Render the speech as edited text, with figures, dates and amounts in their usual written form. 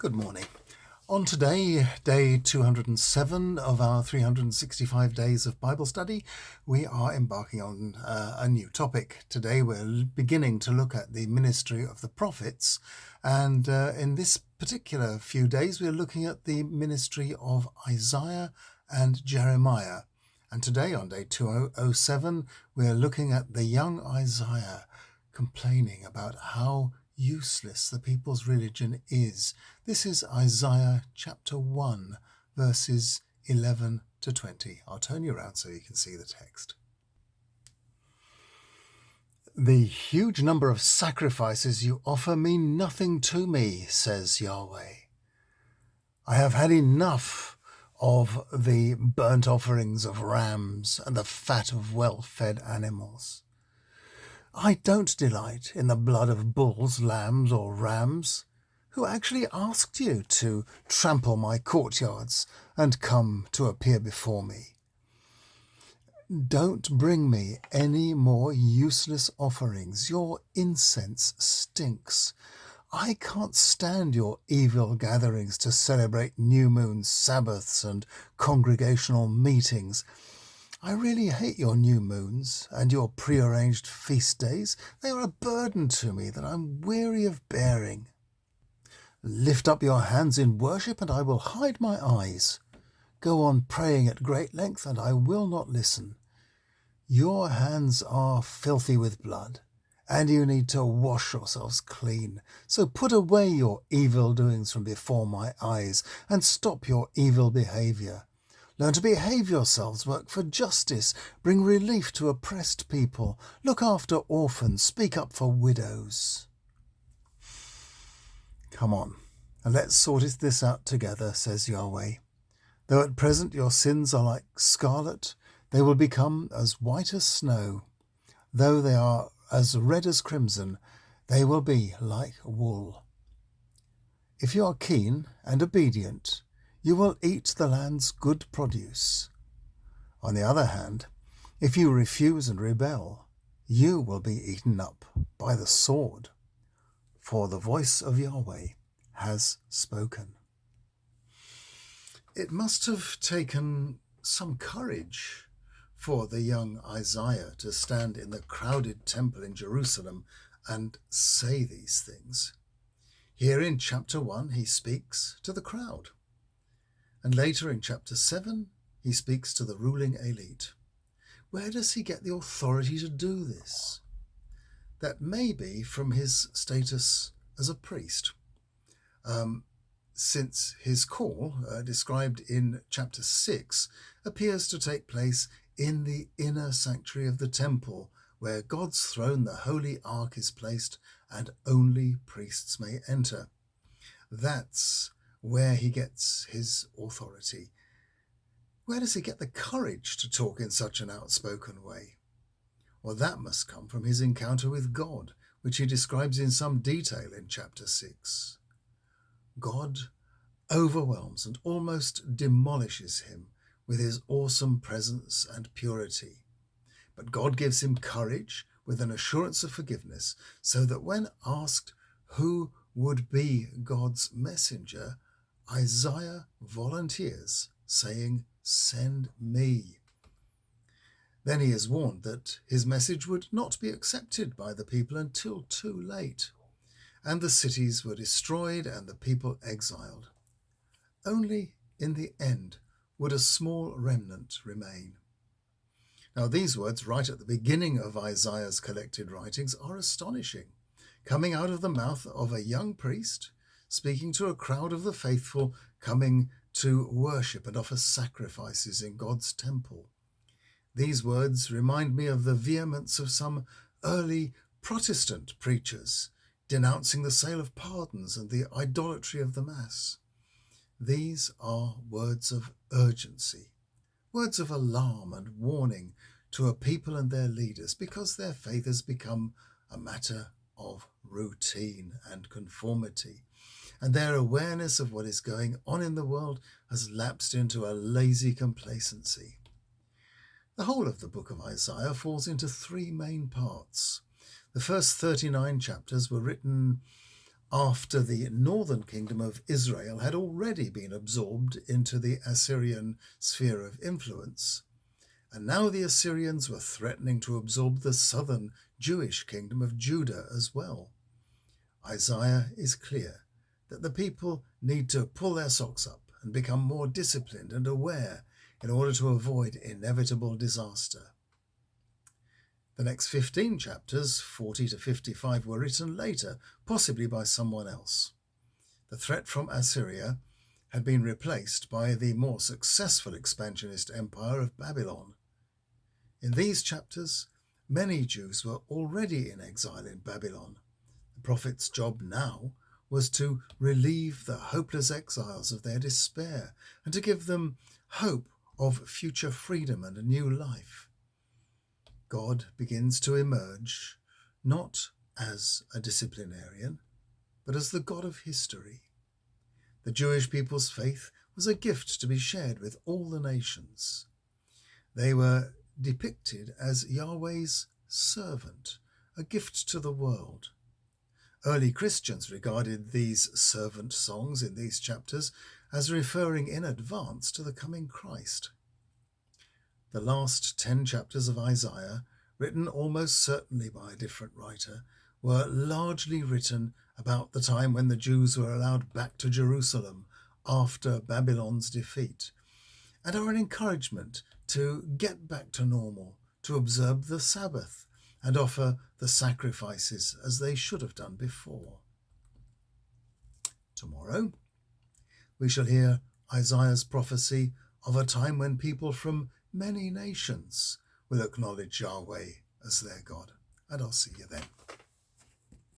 Good morning. On today, day 207 of our 365 days of Bible study, we are embarking on a new topic. Today we're beginning to look at the ministry of the prophets, and in this particular few days we're looking at the ministry of Isaiah and Jeremiah. And today on day 207 we're looking at the young Isaiah complaining about how useless the people's religion is. This is Isaiah chapter 1, verses 11 to 20. I'll turn you around so you can see the text. The huge number of sacrifices you offer mean nothing to me, says Yahweh. I have had enough of the burnt offerings of rams and the fat of well-fed animals. I don't delight in the blood of bulls, lambs, or rams. Who actually asked you to trample my courtyards and come to appear before me? Don't bring me any more useless offerings. Your incense stinks. I can't stand your evil gatherings to celebrate new moons, Sabbaths, and congregational meetings. I really hate your new moons and your prearranged feast days. They are a burden to me that I'm weary of bearing. Lift up your hands in worship, and I will hide my eyes. Go on praying at great length, and I will not listen. Your hands are filthy with blood, and you need to wash yourselves clean. So put away your evil doings from before my eyes, and stop your evil behavior. Learn to behave yourselves, work for justice, bring relief to oppressed people, look after orphans, speak up for widows. Come on, and let's sort this out together, says Yahweh. Though at present your sins are like scarlet, they will become as white as snow. Though they are as red as crimson, they will be like wool. If you are keen and obedient, you will eat the land's good produce. On the other hand, if you refuse and rebel, you will be eaten up by the sword. For the voice of Yahweh has spoken. It must have taken some courage for the young Isaiah to stand in the crowded temple in Jerusalem and say these things. Here in chapter 1, he speaks to the crowd. And later in chapter 7, he speaks to the ruling elite. Where does he get the authority to do this? That may be from his status as a priest, since his call, described in chapter 6, appears to take place in the inner sanctuary of the temple, where God's throne, the holy ark, is placed, and only priests may enter. That's where he gets his authority. Where does he get the courage to talk in such an outspoken way? Well, that must come from his encounter with God, which he describes in some detail in chapter 6. God overwhelms and almost demolishes him with his awesome presence and purity. But God gives him courage with an assurance of forgiveness, so that when asked who would be God's messenger, Isaiah volunteers, saying, "Send me." Then he is warned that his message would not be accepted by the people until too late, and the cities were destroyed and the people exiled. Only in the end would a small remnant remain. Now, these words right at the beginning of Isaiah's collected writings are astonishing, coming out of the mouth of a young priest, speaking to a crowd of the faithful coming to worship and offer sacrifices in God's temple. These words remind me of the vehemence of some early Protestant preachers denouncing the sale of pardons and the idolatry of the Mass. These are words of urgency, words of alarm and warning to a people and their leaders, because their faith has become a matter of routine and conformity, and their awareness of what is going on in the world has lapsed into a lazy complacency. The whole of the book of Isaiah falls into three main parts. The first 39 chapters were written after the northern kingdom of Israel had already been absorbed into the Assyrian sphere of influence. And now the Assyrians were threatening to absorb the southern Jewish kingdom of Judah as well. Isaiah is clear that the people need to pull their socks up and become more disciplined and aware in order to avoid inevitable disaster. The next 15 chapters, 40 to 55, were written later, possibly by someone else. The threat from Assyria had been replaced by the more successful expansionist empire of Babylon. In these chapters, many Jews were already in exile in Babylon. The prophet's job now was to relieve the hopeless exiles of their despair and to give them hope of future freedom and a new life. God begins to emerge not as a disciplinarian, but as the God of history. The Jewish people's faith was a gift to be shared with all the nations. They were depicted as Yahweh's servant, a gift to the world. Early Christians regarded these servant songs in these chapters as referring in advance to the coming Christ. The last 10 chapters of Isaiah, written almost certainly by a different writer, were largely written about the time when the Jews were allowed back to Jerusalem after Babylon's defeat, and are an encouragement to get back to normal, to observe the Sabbath, and offer the sacrifices as they should have done before. Tomorrow, we shall hear Isaiah's prophecy of a time when people from many nations will acknowledge Yahweh as their God. And I'll see you then.